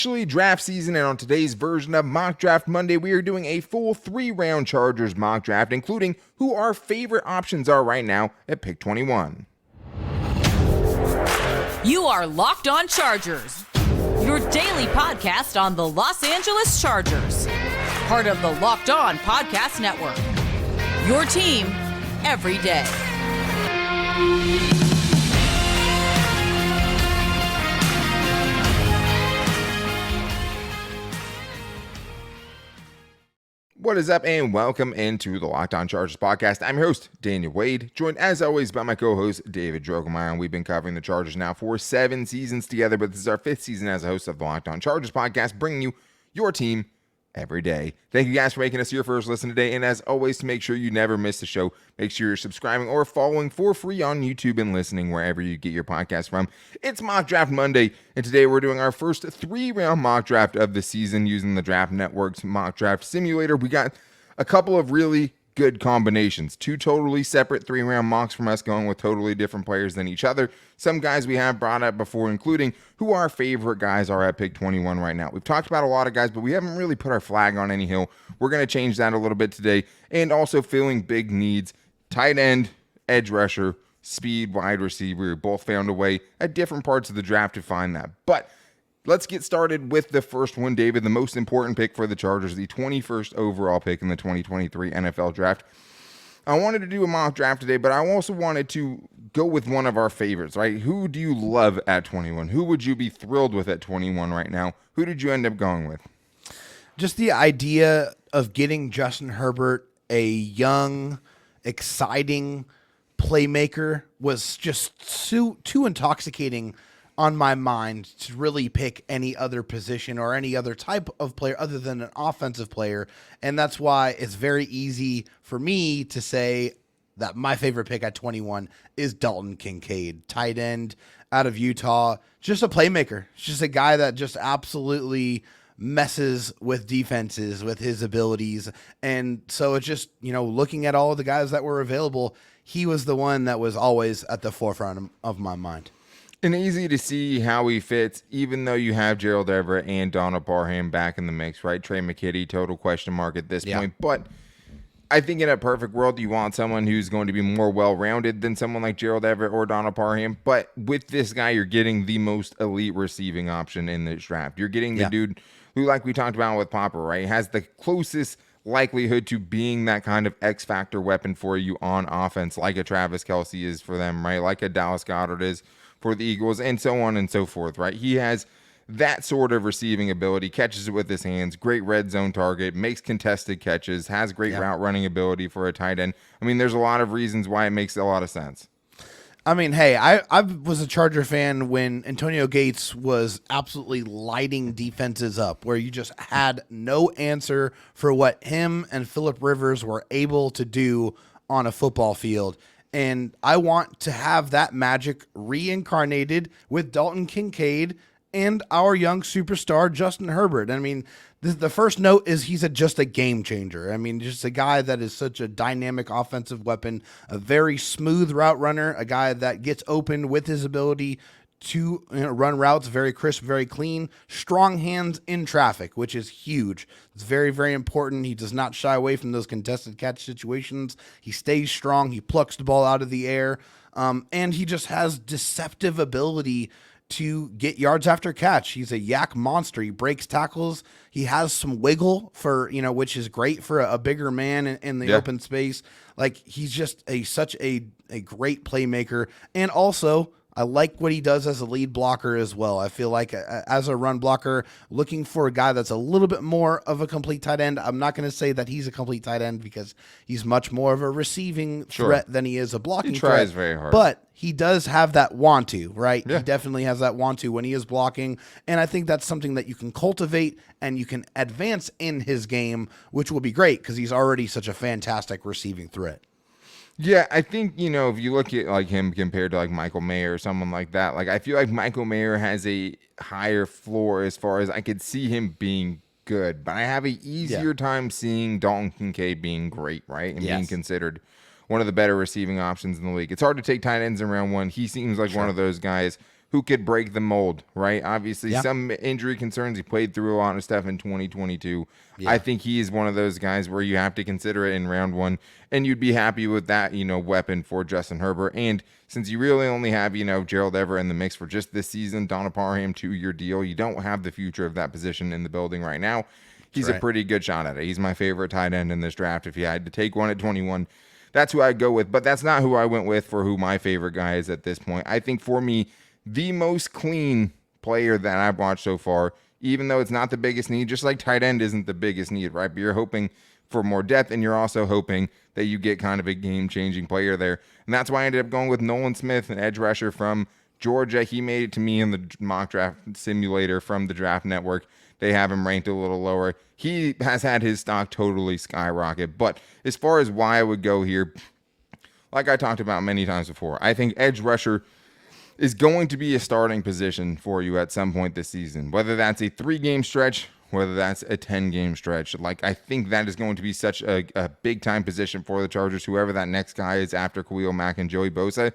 Officially draft season, and on today's version of Mock Draft Monday, we are doing a full 3-round Chargers mock draft, including who our favorite options are right now at pick 21. You are Locked On Chargers, your daily podcast on the Los Angeles Chargers, part of the Locked On Podcast Network, your team every day. What is up, and welcome into the Locked On Chargers podcast. I'm your host, Daniel Wade, joined as always by my co-host, David Drogemeyer. We've been covering the Chargers now for 7 seasons together, but this is our 5th season as a host of the Locked On Chargers podcast, bringing you your team every day. Thank you guys for making us your first listen today, and as always, to make sure you never miss the show, make sure you're subscribing or following for free on YouTube and listening wherever you get your podcast from. It's Mock Draft Monday, and today we're doing our first 3-round mock draft of the season using the Draft Network's mock draft simulator. We got a couple of really good combinations, 2 totally separate 3-round mocks from us going with totally different players than each other. Some guys we have brought up before, including who our favorite guys are at pick 21 right now. We've talked about a lot of guys, but we haven't really put our flag on any hill. We're going to change that a little bit today, and also filling big needs: tight end, edge rusher, speed, wide receiver. Both found a way at different parts of the draft to find that. But let's get started with the first one, David, the most important pick for the Chargers, the 21st overall pick in the 2023 NFL Draft. I wanted to do a mock draft today, but I also wanted to go with one of our favorites, right? Who do you love at 21? Who would you be thrilled with at 21 right now? Who did you end up going with? Just the idea of getting Justin Herbert, a young, exciting playmaker, was just too intoxicating on my mind to really pick any other position or any other type of player other than an offensive player. And that's why it's very easy for me to say that my favorite pick at 21 is Dalton Kincaid, tight end out of Utah. Just a playmaker. Just a guy that just absolutely messes with defenses with his abilities. And so it's just, looking at all of the guys that were available, he was the one that was always at the forefront of my mind. And easy to see how he fits, even though you have Gerald Everett and Donald Parham back in the mix, right? Trey McKitty, total question mark at this point. But I think in a perfect world, you want someone who's going to be more well-rounded than someone like Gerald Everett or Donald Parham. But with this guy, you're getting the most elite receiving option in this draft. You're getting the dude who, like we talked about with Popper, right, has the closest likelihood to being that kind of X-factor weapon for you on offense, like a Travis Kelce is for them, right? Like a Dallas Goedert is for the Eagles, and so on and so forth, right? He has that sort of receiving ability, catches it with his hands, great red zone target, makes contested catches, has great route running ability for a tight end. I mean, there's a lot of reasons why it makes a lot of sense. I mean, hey, I was a Charger fan when Antonio Gates was absolutely lighting defenses up, where you just had no answer for what him and Phillip Rivers were able to do on a football field. And I want to have that magic reincarnated with Dalton Kincaid and our young superstar, Justin Herbert. I mean, the first note is he's just a game changer. I mean, just a guy that is such a dynamic offensive weapon, a very smooth route runner, a guy that gets open with his ability to run routes very crisp, very clean, strong hands in traffic, which is huge. It's very, very important. He does not shy away from those contested catch situations. He stays strong. He plucks the ball out of the air. And he just has deceptive ability to get yards after catch. He's a yak monster. He breaks tackles. He has some wiggle for, which is great for a bigger man in the open space. Like, he's just such a great playmaker. And also, I like what he does as a lead blocker as well. I feel like as a run blocker, looking for a guy that's a little bit more of a complete tight end. I'm not going to say that he's a complete tight end because he's much more of a receiving threat than he is a blocking threat. He tries very hard. But he does have that want to, right? Yeah. He definitely has that want to when he is blocking. And I think that's something that you can cultivate and you can advance in his game, which will be great because he's already such a fantastic receiving threat. Yeah, I think, if you look at like him compared to like Michael Mayer or someone like that, like I feel like Michael Mayer has a higher floor as far as I could see him being good, but I have an easier time seeing Dalton Kincaid being great, right? And being considered one of the better receiving options in the league. It's hard to take tight ends in round one. He seems like one of those guys who could break the mold, right? Obviously, Yeah. some injury concerns. He played through a lot of stuff in 2022. Yeah. I think he is one of those guys where you have to consider it in round one, and you'd be happy with that, weapon for Justin Herbert. And since you really only have, Gerald Everett in the mix for just this season, Donna Parham 2-year deal, you don't have the future of that position in the building right now. He's a pretty good shot at it. He's my favorite tight end in this draft. If you had to take one at 21, that's who I'd go with. But that's not who I went with for who my favorite guy is at this point. I think for me, the most clean player that I've watched so far, even though it's not the biggest need, just like tight end isn't the biggest need, right? But you're hoping for more depth, and you're also hoping that you get kind of a game-changing player there. And that's why I ended up going with Nolan Smith, an edge rusher from Georgia. He made it to me in the mock draft simulator from the Draft Network. They have him ranked a little lower. He has had his stock totally skyrocket. But as far as why I would go here, like I talked about many times before, I think edge rusher is going to be a starting position for you at some point this season, whether that's a 3-game stretch, whether that's a 10-game stretch. Like, I think that is going to be such a big-time position for the Chargers, whoever that next guy is after Khalil Mack and Joey Bosa.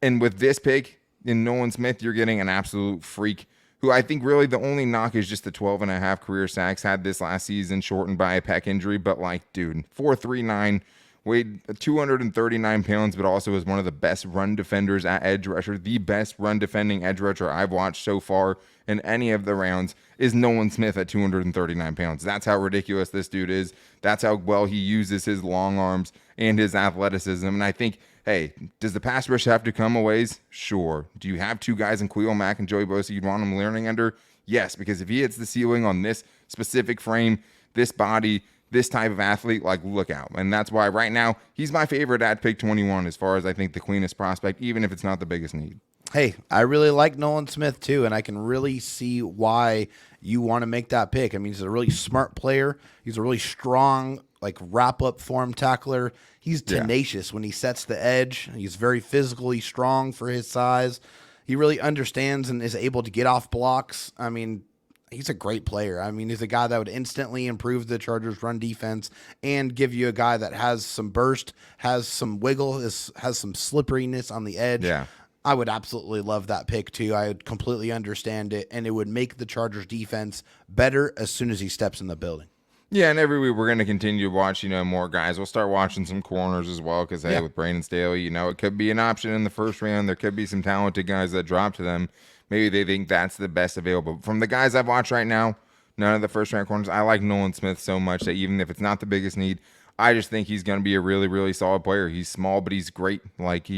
And with this pick in Nolan Smith, you're getting an absolute freak who I think really the only knock is just the 12.5 career sacks. Had this last season shortened by a pec injury, but like, dude, 4.39, weighed 239 pounds, but also is one of the best run defenders at edge rusher. The best run defending edge rusher I've watched so far in any of the rounds is Nolan Smith at 239 pounds. That's how ridiculous this dude is. That's how well he uses his long arms and his athleticism. And I think, hey, does the pass rush have to come a ways? Sure. Do you have two guys in Khalil Mack and Joey Bosa you'd want him learning under? Yes, because if he hits the ceiling on this specific frame, this body, this type of athlete, like, look out. And that's why right now he's my favorite at pick 21 as far as I think the cleanest prospect, even if it's not the biggest need. Hey, I really like Nolan Smith too, and I can really see why you want to make that pick. I mean, he's a really smart player. He's a really strong, like, wrap-up form tackler. He's tenacious when he sets the edge. He's very physically strong for his size. He really understands and is able to get off blocks. I mean, he's a great player. I mean, he's a guy that would instantly improve the Chargers' run defense and give you a guy that has some burst, has some wiggle, has some slipperiness on the edge. Yeah. I would absolutely love that pick too. I would completely understand it, and it would make the Chargers defense better as soon as he steps in the building. Yeah, and every week we're going to continue to watch, more guys. We'll start watching some corners as well because, hey, with Brandon Staley, it could be an option in the first round. There could be some talented guys that drop to them. Maybe they think that's the best available. From the guys I've watched right now, none of the first-round corners, I like Nolan Smith so much that even if it's not the biggest need, I just think he's going to be a really, really solid player. He's small, but he's great. Like,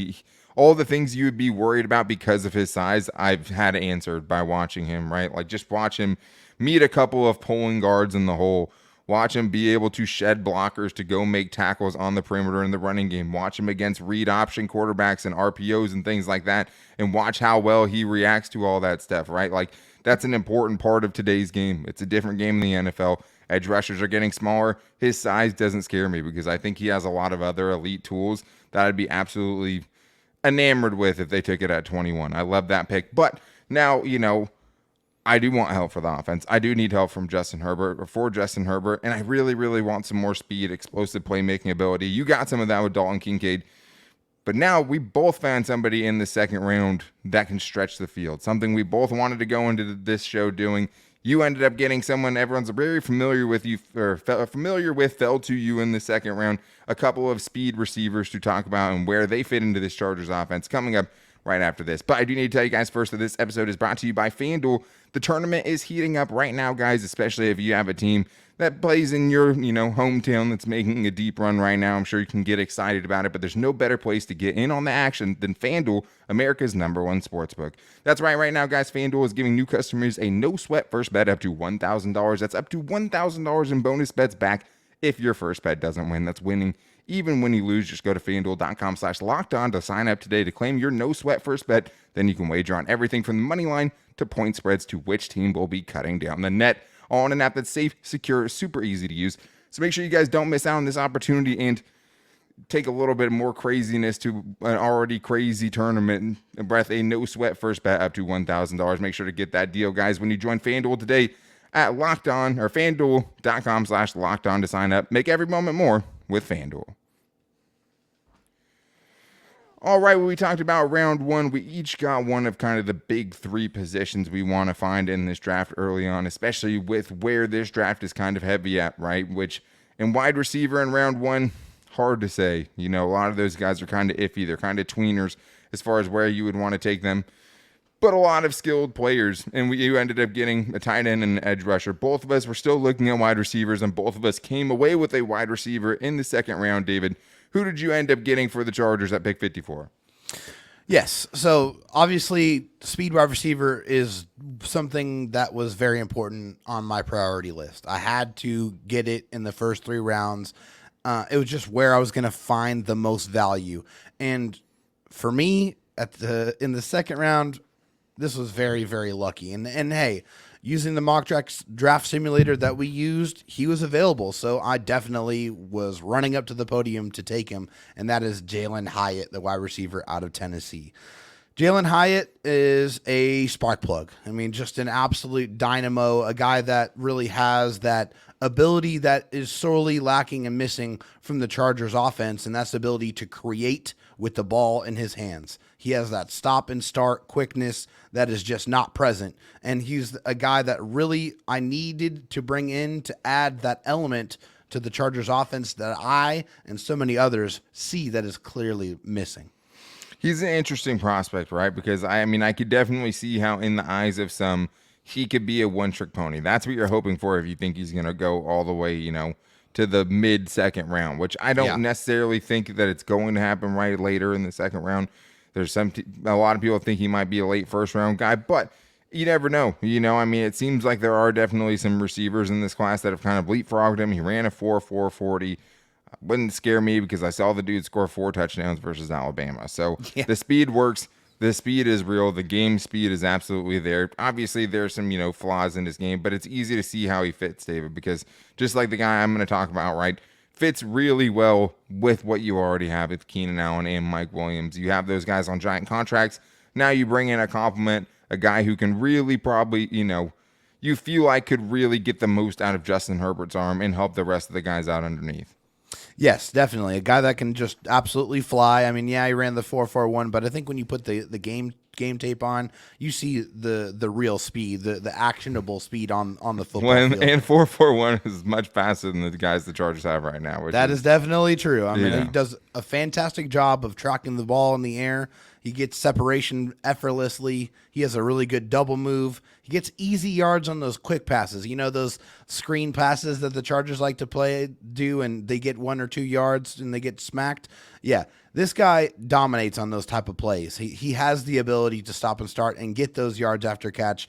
all the things you would be worried about because of his size, I've had answered by watching him, right? Like, just watch him meet a couple of pulling guards in the hole. Watch him be able to shed blockers to go make tackles on the perimeter in the running game. Watch him against read option quarterbacks and RPOs and things like that. And watch how well he reacts to all that stuff, right? Like, that's an important part of today's game. It's a different game in the NFL. Edge rushers are getting smaller. His size doesn't scare me because I think he has a lot of other elite tools that I'd be absolutely enamored with if they took it at 21. I love that pick. But now, I do want help for the offense. I do need help from Justin Herbert, and I really, really want some more speed, explosive playmaking ability. You got some of that with Dalton Kincaid, but now we both found somebody in the second round that can stretch the field, something we both wanted to go into this show doing. You ended up getting someone everyone's very familiar with fell to you in the second round. A couple of speed receivers to talk about and where they fit into this Chargers offense coming up right after this. But I do need to tell you guys first that this episode is brought to you by FanDuel. The tournament is heating up right now, guys, especially if you have a team that plays in your, hometown that's making a deep run right now. I'm sure you can get excited about it, but there's no better place to get in on the action than FanDuel, America's #1 sportsbook. That's right now, guys, FanDuel is giving new customers a no-sweat first bet up to $1,000. That's up to $1,000 in bonus bets back if your first bet doesn't win. That's winning even when you lose. Just go to FanDuel.com/lockedon to sign up today to claim your no-sweat first bet. Then you can wager on everything from the money line to point spreads to which team will be cutting down the net, all on an app that's safe, secure, super easy to use. So make sure you guys don't miss out on this opportunity and take a little bit more craziness to an already crazy tournament and breath a no-sweat first bet up to $1,000. Make sure to get that deal, guys, when you join FanDuel today at Locked On or FanDuel.com/lockedon to sign up. Make every moment more with FanDuel. All right, well, we talked about round one. We each got one of kind of the big three positions we want to find in this draft early on, especially with where this draft is kind of heavy at, right? Which in wide receiver in round one, hard to say. A lot of those guys are kind of iffy. They're kind of tweeners as far as where you would want to take them. But a lot of skilled players, and you ended up getting a tight end and an edge rusher. Both of us were still looking at wide receivers, and both of us came away with a wide receiver in the second round, David. Who did you end up getting for the Chargers at pick 54? Yes. So obviously, speed wide receiver is something that was very important on my priority list. I had to get it in the first 3 rounds. It was just where I was going to find the most value. And for me, in the second round, this was very, very lucky. And hey, using the mock draft simulator that we used, he was available. So I definitely was running up to the podium to take him, and that is Jalin Hyatt, the wide receiver out of Tennessee. Jalin Hyatt is a spark plug. I mean, just an absolute dynamo, a guy that really has that ability that is sorely lacking and missing from the Chargers offense, and that's the ability to create with the ball in his hands. He has that stop and start quickness that is just not present. And he's a guy that really I needed to bring in to add that element to the Chargers offense that I and so many others see that is clearly missing. He's an interesting prospect, right? Because I could definitely see how in the eyes of some, he could be a one-trick pony. That's what you're hoping for if you think he's going to go all the way, to the mid-second round, which I don't necessarily think that it's going to happen right later in the second round. There's a lot of people think he might be a late first-round guy, but you never know. It seems like there are definitely some receivers in this class that have kind of leapfrogged him. He ran a 4.40. Wouldn't scare me because I saw the dude score 4 touchdowns versus Alabama. So The speed works. The speed is real. The game speed is absolutely there. Obviously, there's some, flaws in his game, but it's easy to see how he fits, David, because just like the guy I'm going to talk about, right, fits really well with what you already have with Keenan Allen and Mike Williams. You have those guys on giant contracts. Now you bring in a complement, a guy who can really probably, you feel like could really get the most out of Justin Herbert's arm and help the rest of the guys out underneath. Yes, definitely. A guy that can just absolutely fly. I mean, he ran the 4.41, but I think when you put the game tape on, you see the real speed, the actionable speed on the football field. And 4.41 is much faster than the guys the Chargers have right now. That is definitely true. I mean, he does a fantastic job of tracking the ball in the air. He gets separation effortlessly. He has a really good double move. He gets easy yards on those quick passes. Those screen passes that the Chargers like to do, and they get 1 or 2 yards and they get smacked. Yeah, this guy dominates on those type of plays. He has the ability to stop and start and get those yards after catch.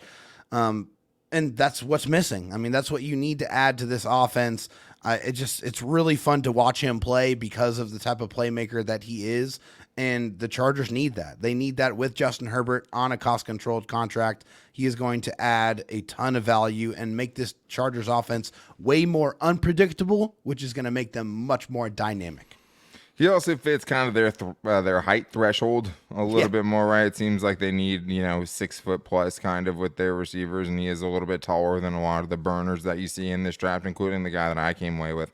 And that's what's missing. I mean, that's what you need to add to this offense. It's really fun to watch him play because of the type of playmaker that he is. And the Chargers need that. They need that with Justin Herbert on a cost-controlled contract. He is going to add a ton of value and make this Chargers offense way more unpredictable, which is going to make them much more dynamic. He also fits kind of their height threshold a little bit more, right? It seems like they need, 6 foot plus kind of with their receivers, and he is a little bit taller than a lot of the burners that you see in this draft, including the guy that I came away with.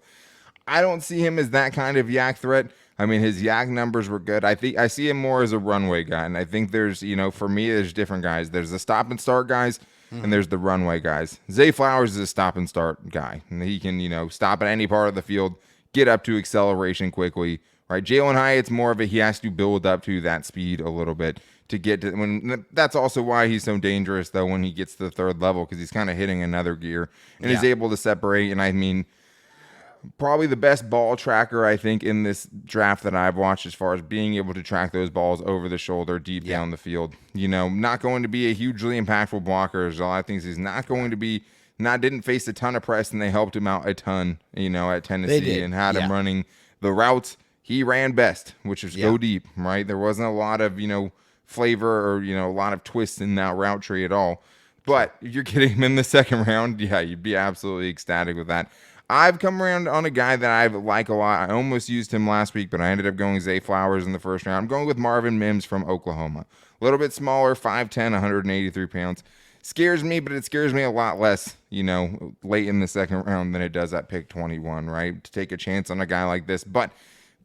I don't see him as that kind of yak threat. I mean, his yak numbers were good. I think I see him more as a runway guy, and I think there's, for me, there's different guys. There's the stop and start guys, and there's the runway guys. Zay Flowers is a stop and start guy, and he can, stop at any part of the field, get up to acceleration quickly, right? Jalin Hyatt's more of he has to build up to that speed a little bit to get to that's also why he's so dangerous, though, when he gets to the third level, because he's kind of hitting another gear and is able to separate, and I mean, probably the best ball tracker, I think, in this draft that I've watched as far as being able to track those balls over the shoulder deep down the field. Not going to be a hugely impactful blocker. There's a lot of things he's not going to be. Didn't face a ton of press, and they helped him out a ton, at Tennessee and had him running the routes he ran best, which was go deep, right? There wasn't a lot of, flavor or, a lot of twists in that route tree at all. But if you're getting him in the second round, you'd be absolutely ecstatic with that. I've come around on a guy that I like a lot. I almost used him last week, but I ended up going Zay Flowers in the first round. I'm going with Marvin Mims from Oklahoma. A little bit smaller, 5'10", 183 pounds. Scares me, but it scares me a lot less, late in the second round than it does at pick 21, right? To take a chance on a guy like this. But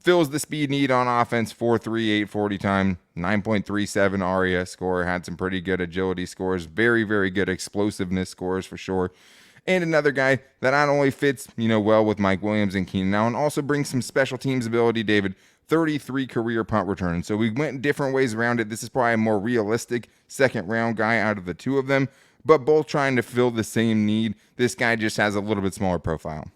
fills the speed need on offense, 4.3, 840 time, 9.37 ARIA score, had some pretty good agility scores, very, very good explosiveness scores for sure. And another guy that not only fits, well with Mike Williams and Keenan Allen, also brings some special teams ability, David. 33 career punt returns. So we went different ways around it. This is probably a more realistic second round guy out of the two of them, but both trying to fill the same need. This guy just has a little bit smaller profile.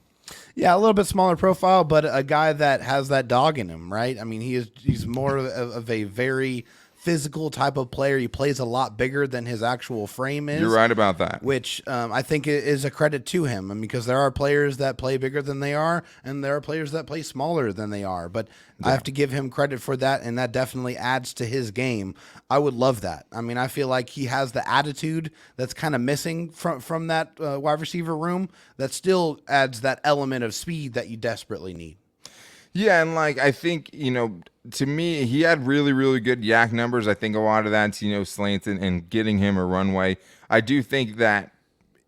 Yeah, a little bit smaller profile, but a guy that has that dog in him, right? I mean, he's more of a very physical type of player. He plays a lot bigger than his actual frame is. You're right about that. Which I think is a credit to him. I mean, because there are players that play bigger than they are, and there are players that play smaller than they are. But I have to give him credit for that, and that definitely adds to his game. I would love that. I mean, I feel like he has the attitude that's kind of missing from that wide receiver room that still adds that element of speed that you desperately need. Yeah, and I think, to me, he had really, really good yak numbers. I think a lot of that's, slants and getting him a runway. I do think that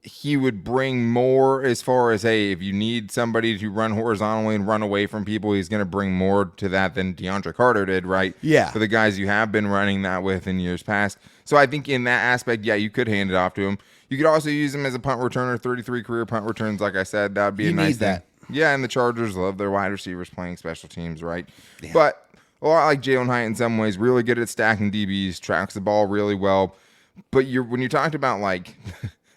he would bring more as far as, hey, if you need somebody to run horizontally and run away from people, he's going to bring more to that than DeAndre Carter did, right? Yeah. For the guys you have been running that with in years past. So I think in that aspect, yeah, you could hand it off to him. You could also use him as a punt returner, 33 career punt returns, like I said. That would be a nice thing. Yeah, and the Chargers love their wide receivers playing special teams, right? Yeah. But a lot like Jalin Hyatt in some ways, really good at stacking DBs, tracks the ball really well. But when you talked about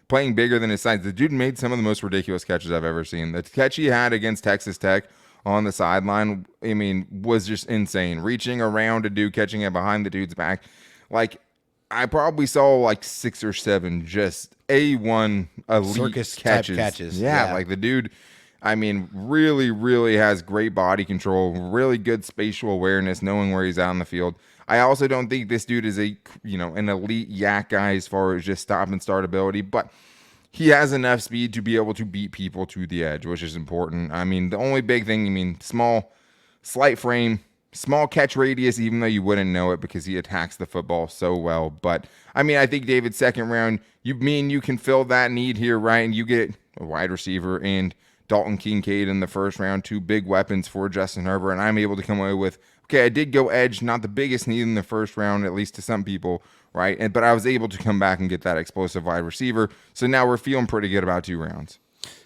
playing bigger than his size, the dude made some of the most ridiculous catches I've ever seen. The catch he had against Texas Tech on the sideline, I mean, was just insane. Reaching around a dude, catching it behind the dude's back. I probably saw 6 or 7 just A1 elite circus catches. Type catches. Yeah, the dude, I mean, really, really has great body control, really good spatial awareness, knowing where he's out on the field. I also don't think this dude is an elite yak guy as far as just stop and start ability, but he has enough speed to be able to beat people to the edge, which is important. I mean, the only big thing, slight frame, small catch radius, even though you wouldn't know it because he attacks the football so well. But, I think David, second round, you can fill that need here, right? And you get a wide receiver and Dalton, Kincaid in the first round, 2 big weapons for Justin Herbert, and I'm able to come away with, okay, I did go edge, not the biggest need in the first round, at least to some people, right? But I was able to come back and get that explosive wide receiver, so now we're feeling pretty good about 2 rounds.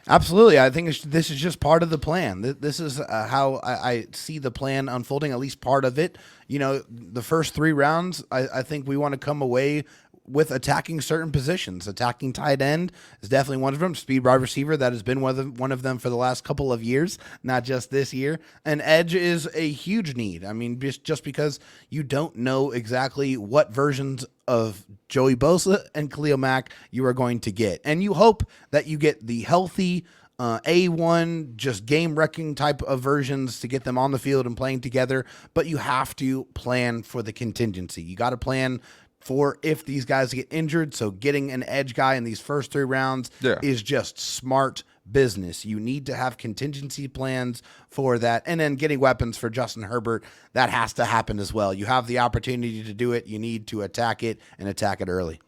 Absolutely. I think this is just part of the plan. This is how I see the plan unfolding, at least part of it. The first 3 rounds, I think we want to come away with attacking certain positions. Attacking tight end is definitely one of them. Speed wide receiver, that has been one of them for the last couple of years, not just this year. And edge is a huge need. I mean, just because you don't know exactly what versions of Joey Bosa and Khalil Mack you are going to get. And you hope that you get the healthy A1, just game-wrecking type of versions to get them on the field and playing together. But you have to plan for the contingency. You got to plan for if these guys get injured. So getting an edge guy in these first 3 rounds is just smart business. You need to have contingency plans for that. And then getting weapons for Justin Herbert, that has to happen as well. You have the opportunity to do it. You need to attack it and attack it early.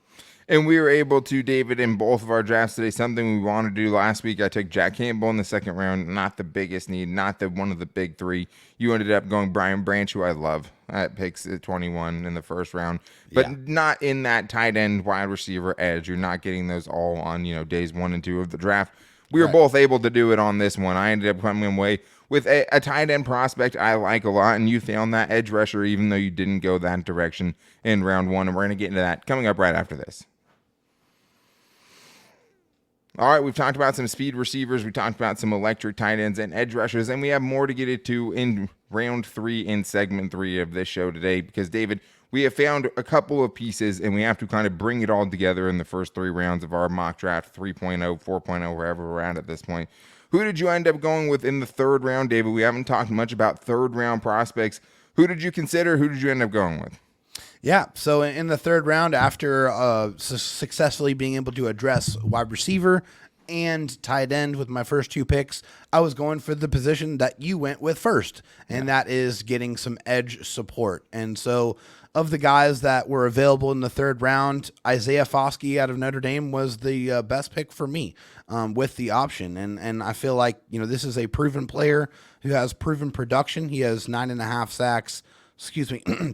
And we were able to, David, in both of our drafts today, something we wanted to do last week. I took Jack Campbell in the second round, not the biggest need, not one of the big 3. You ended up going Brian Branch, who I love, at picks at 21 in the first round, but not in that tight end wide receiver edge. You're not getting those all on, days 1 and 2 of the draft. We were both able to do it on this one. I ended up coming away with a tight end prospect I like a lot, and you found that edge rusher, even though you didn't go that direction in round 1, and we're going to get into that coming up right after this. All right, we've talked about some speed receivers. We talked about some electric tight ends and edge rushers, and we have more to get into in round 3 in segment 3 of this show today because, David, we have found a couple of pieces, and we have to kind of bring it all together in the first 3 rounds of our mock draft, 3.0, 4.0, wherever we're at this point. Who did you end up going with in the 3rd round, David? We haven't talked much about 3rd round prospects. Who did you consider? Who did you end up going with? Yeah, so in the 3rd round, after successfully being able to address wide receiver and tight end with my first 2 picks, I was going for the position that you went with first, and that is getting some edge support. And so of the guys that were available in the third round, Isaiah Foskey out of Notre Dame was the best pick for me with the option. And I feel like, this is a proven player who has proven production. He has 9.5 sacks,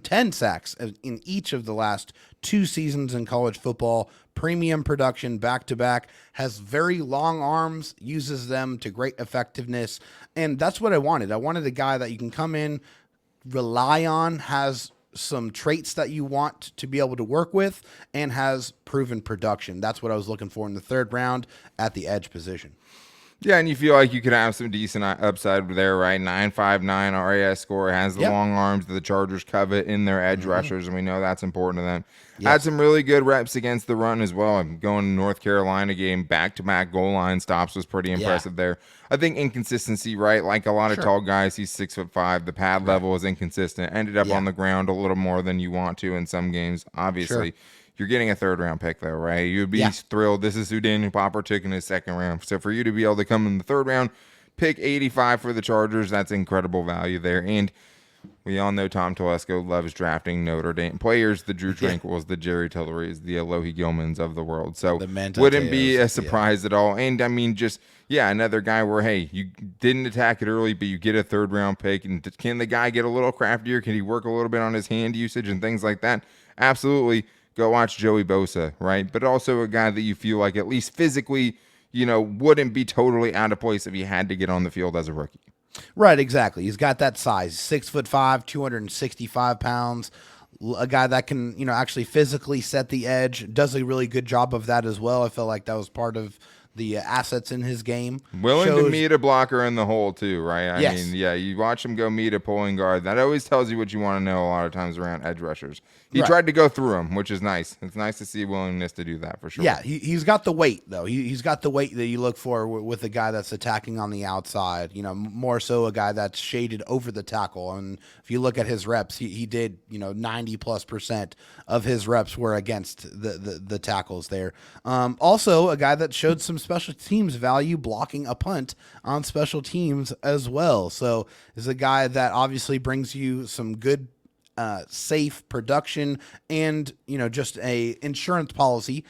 10 sacks in each of the last 2 seasons in college football. Premium production back-to-back, has very long arms, uses them to great effectiveness. And that's what I wanted. I wanted a guy that you can come in, rely on, has some traits that you want to be able to work with, and has proven production. That's what I was looking for in the third round at the edge position. Yeah, and you feel like you could have some decent upside there, right? 9.59 RAS score, has the long arms that the Chargers covet in their edge rushers, and we know that's important to them. Yes. Had some really good reps against the run as well. Going to North Carolina game, back-to-back goal line stops was pretty impressive there. I think inconsistency, right? Like a lot of tall guys, he's 6'5". The pad level is inconsistent. Ended up on the ground a little more than you want to in some games, obviously. Sure. You're getting a third-round pick, though, right? You'd be thrilled. This is who Daniel Popper took in his second round. So for you to be able to come in the third round, pick 85 for the Chargers, that's incredible value there. And we all know Tom Telesco loves drafting Notre Dame players, the Drew Tranquils, the Jerry Tilleries, the Alohi Gilmans of the world. So wouldn't be a surprise at all. And, I mean, another guy where, hey, you didn't attack it early, but you get a third-round pick. And can the guy get a little craftier? Can he work a little bit on his hand usage and things like that? Absolutely. Go watch Joey Bosa, right? But also a guy that you feel like at least physically, wouldn't be totally out of place if he had to get on the field as a rookie. Right, exactly. He's got that size, 6'5", 265 pounds. A guy that can, actually physically set the edge. Does a really good job of that as well. I feel like that was part of the assets in his game. Willing to meet a blocker in the hole too, right? I mean, you watch him go meet a pulling guard. That always tells you what you want to know a lot of times around edge rushers. He tried to go through him, which is nice. It's nice to see willingness to do that for sure. Yeah, he's got the weight, though. He's got the weight that you look for with a guy that's attacking on the outside, more so a guy that's shaded over the tackle. And if you look at his reps, he did, 90+% of his reps were against the tackles there. Also, a guy that showed some special teams value blocking a punt on special teams as well. So is a guy that obviously brings you some good safe production and, just a insurance policy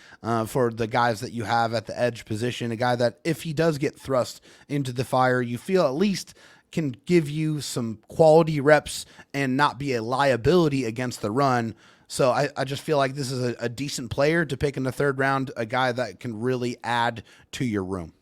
for the guys that you have at the edge position. A guy that if he does get thrust into the fire, you feel at least can give you some quality reps and not be a liability against the run. So I just feel like this is a decent player to pick in the third round, a guy that can really add to your room.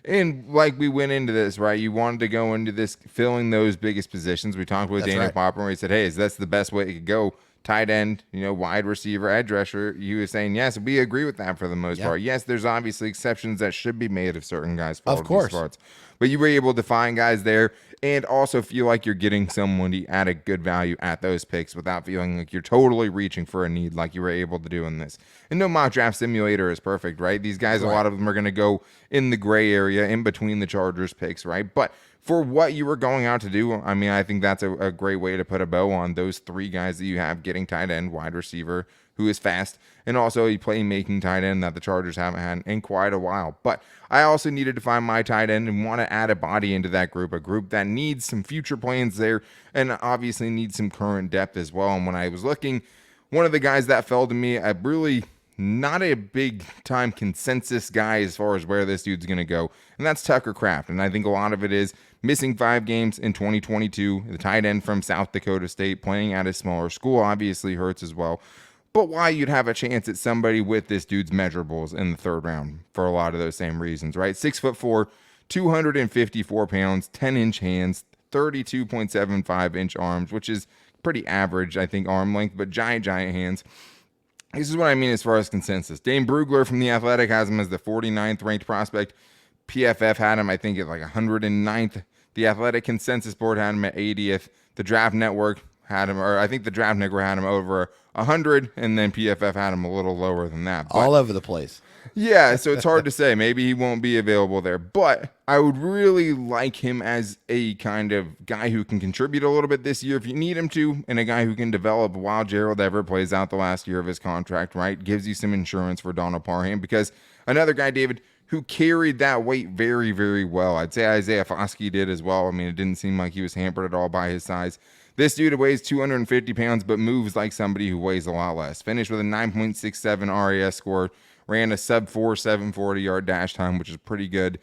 And like we went into this, right? You wanted to go into this filling those biggest positions. We talked with Daniel Popper and we said, hey, that's the best way it could go. Tight end, wide receiver, edge rusher. You were saying, yes, we agree with that for the most part. Yes, there's obviously exceptions that should be made if certain guys fall of course. These spots. But you were able to find guys there and also feel like you're getting someone at a good value at those picks without feeling like you're totally reaching for a need like you were able to do in this. And no mock draft simulator is perfect, right? These guys, a lot of them are going to go in the gray area in between the Chargers picks, right? But for what you were going out to do, I mean, I think that's a great way to put a bow on those three guys that you have getting tight end, wide receiver, who is fast, and also a playmaking tight end that the Chargers haven't had in quite a while. But I also needed to find my tight end and want to add a body into that group, a group that needs some future plans there and obviously needs some current depth as well. And when I was looking, one of the guys that fell to me, I really not a big time consensus guy as far as where this dude's going to go, and that's Tucker Kraft. And I think a lot of it is missing 5 games in 2022, the tight end from South Dakota State, playing at a smaller school obviously hurts as well. But why you'd have a chance at somebody with this dude's measurables in the third round for a lot of those same reasons, right? 6'4", 254 pounds, 10-inch hands, 32.75-inch arms, which is pretty average, I think, arm length, but giant hands. This is what I mean as far as consensus. Dane Brugler from The Athletic has him as the 49th ranked prospect. PFF had him, I think, at like 109th. The Athletic consensus board had him at 80th. The Draft Network had him, or I think the Draft Network had him over 100, and then PFF had him a little lower than that. But, all over the place. Yeah, so it's hard to say. Maybe he won't be available there. But I would really like him as a kind of guy who can contribute a little bit this year if you need him to, and a guy who can develop while Gerald Everett plays out the last year of his contract, right? Gives you some insurance for Donald Parham, because another guy, David, who carried that weight very, very well. I'd say Isaiah Foskey did as well. I mean, it didn't seem like he was hampered at all by his size. This dude weighs 250 pounds, but moves like somebody who weighs a lot less. Finished with a 9.67 RAS score, ran a sub-4 740-yard dash time, which is pretty good.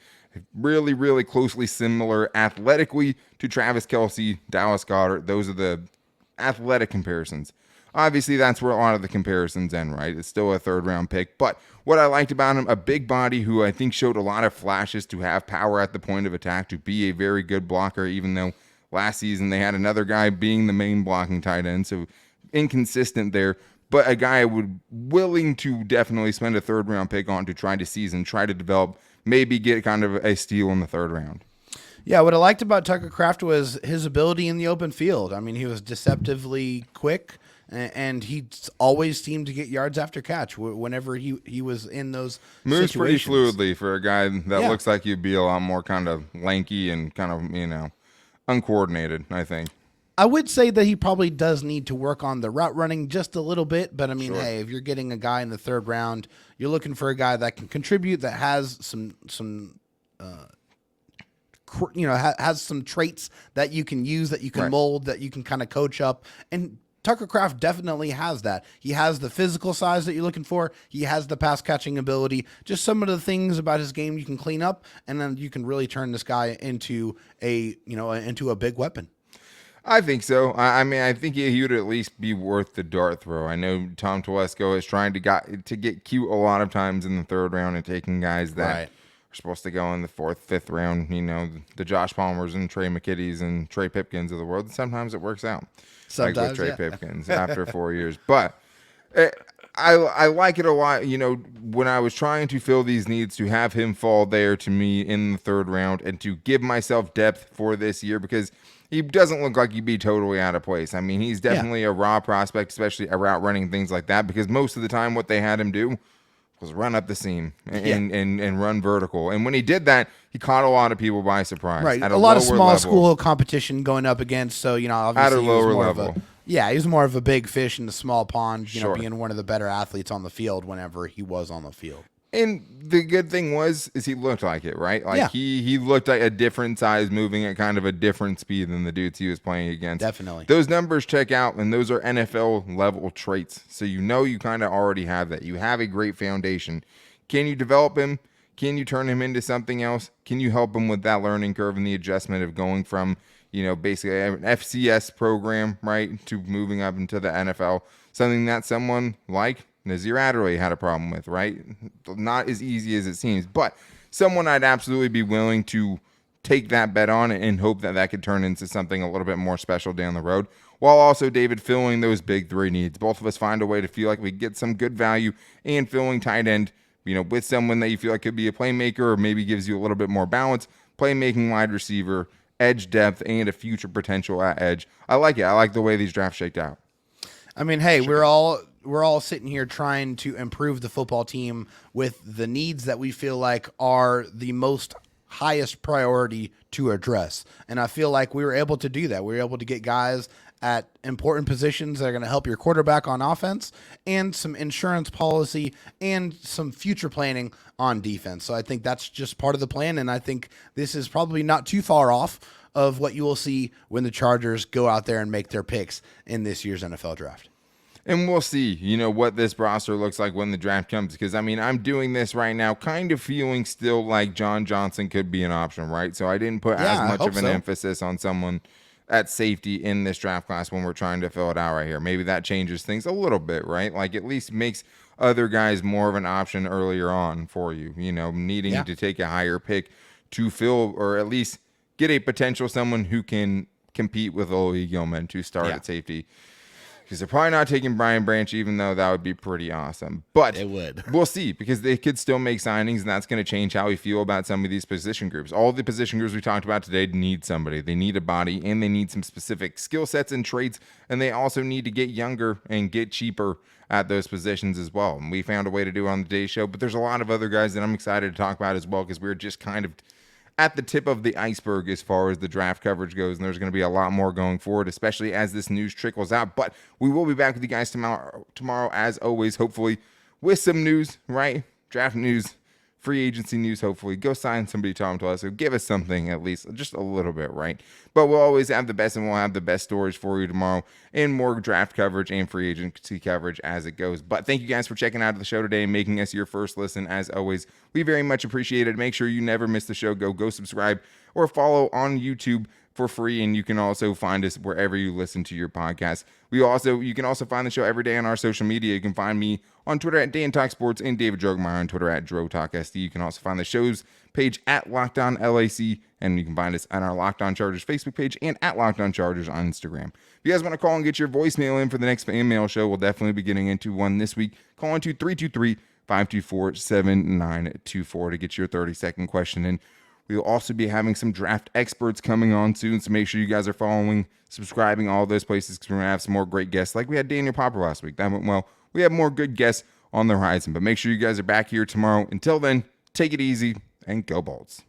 Really, really closely similar athletically to Travis Kelce, Dallas Goedert. Those are the athletic comparisons. Obviously, that's where a lot of the comparisons end, right? It's still a third-round pick. But what I liked about him, a big body who I think showed a lot of flashes to have power at the point of attack, to be a very good blocker, even though last season they had another guy being the main blocking tight end, so inconsistent there. But a guy I would willing to definitely spend a third-round pick on to try to season, try to develop, maybe get kind of a steal in the third round. Yeah, what I liked about Tucker Kraft was his ability in the open field. I mean, he was deceptively quick, and he always seemed to get yards after catch whenever he was in those moves situations. pretty fluidly for a guy that looks like he'd be a lot more kind of lanky and kind of, uncoordinated, I think. I would say that he probably does need to work on the route running just a little bit, but I mean, hey, if you're getting a guy in the third round, you're looking for a guy that can contribute, that has has some traits that you can use, that you can mold, that you can kind of coach up. And Tucker Kraft definitely has that. He has the physical size that you're looking for. He has the pass catching ability. Just some of the things about his game you can clean up, and then you can really turn this guy into a big weapon. I think so. I mean, I think he would at least be worth the dart throw. I know Tom Telesco is trying to get cute a lot of times in the third round and taking guys that are supposed to go in the fourth, fifth round. The Josh Palmers and Trey McKitties and Trey Pipkins of the world. Sometimes it works out. Sometimes, like with Trey Pipkins after 4 years. But I like it a lot. When I was trying to fill these needs, to have him fall there to me in the third round and to give myself depth for this year, because he doesn't look like he'd be totally out of place. I mean, he's definitely a raw prospect, especially a route running, things like that, because most of the time what they had him do was run up the seam and run vertical. And when he did that, he caught a lot of people by surprise. Right, at a lot of small level. school competition going up against, so, obviously at a lower level. He was more of a big fish in the small pond, being one of the better athletes on the field whenever he was on the field. And the good thing is he looked like it, right? He looked like a different size, moving at kind of a different speed than the dudes he was playing against. Definitely. Those numbers check out, and those are NFL level traits. So you kind of already have that. You have a great foundation. Can you develop him? Can you turn him into something else? Can you help him with that learning curve and the adjustment of going from, basically an FCS program, right, to moving up into the NFL? Something that someone like Nazir Adderley had a problem with, right? Not as easy as it seems, but someone I'd absolutely be willing to take that bet on and hope that could turn into something a little bit more special down the road, while also, David, filling those big three needs. Both of us find a way to feel like we get some good value and filling tight end, with someone that you feel like could be a playmaker or maybe gives you a little bit more balance, playmaking wide receiver, edge depth, and a future potential at edge. I like it. I like the way these drafts shaked out. I mean, hey, we're all sitting here trying to improve the football team with the needs that we feel like are the most highest priority to address. And I feel like we were able to do that. We were able to get guys at important positions that are going to help your quarterback on offense, and some insurance policy and some future planning on defense. So I think that's just part of the plan. And I think this is probably not too far off of what you will see when the Chargers go out there and make their picks in this year's NFL draft. And we'll see, what this roster looks like when the draft comes. Because, I'm doing this right now kind of feeling still like John Johnson could be an option, right? So I didn't put as much of an emphasis on someone at safety in this draft class when we're trying to fill it out right here. Maybe that changes things a little bit, right? Like, at least makes other guys more of an option earlier on for you, needing to take a higher pick to fill, or at least get a potential someone who can compete with Oli Gilman to start at safety. Because they're probably not taking Brian Branch, even though that would be pretty awesome. But it would. We'll see, because they could still make signings, and that's going to change how we feel about some of these position groups. All the position groups we talked about today need somebody. They need a body, and they need some specific skill sets and traits, and they also need to get younger and get cheaper at those positions as well. And we found a way to do it on the Day Show, but there's a lot of other guys that I'm excited to talk about as well, because we're just kind of at the tip of the iceberg as far as the draft coverage goes, and there's going to be a lot more going forward, especially as this news trickles out. But we will be back with you guys tomorrow as always, hopefully with some news, right? Draft news free agency news, hopefully. Go sign somebody, Tom Telesco. Give us something, at least, just a little bit, right? But we'll always have the best, and we'll have the best stories for you tomorrow, and more draft coverage and free agency coverage as it goes. But thank you guys for checking out the show today and making us your first listen. As always, we very much appreciate it. Make sure you never miss the show. Go subscribe or follow on YouTube for free, and you can also find us wherever you listen to your podcast. You can also find the show every day on our social media. You can find me on Twitter at Dan Talk Sports and David Drogemeyer on Twitter at DroTalkSD. You can also find the show's page at Locked On LAC, and you can find us on our Locked On Chargers Facebook page and at Locked On Chargers on Instagram. If you guys want to call and get your voicemail in for the next fan mail show, we'll definitely be getting into one this week. Call into 323-524-7924 to get your 30-second question in. We'll also be having some draft experts coming on soon, so make sure you guys are following, subscribing, all those places, because we're going to have some more great guests. Like we had Daniel Popper last week. That went well. We have more good guests on the horizon, but make sure you guys are back here tomorrow. Until then, take it easy and go Bolts.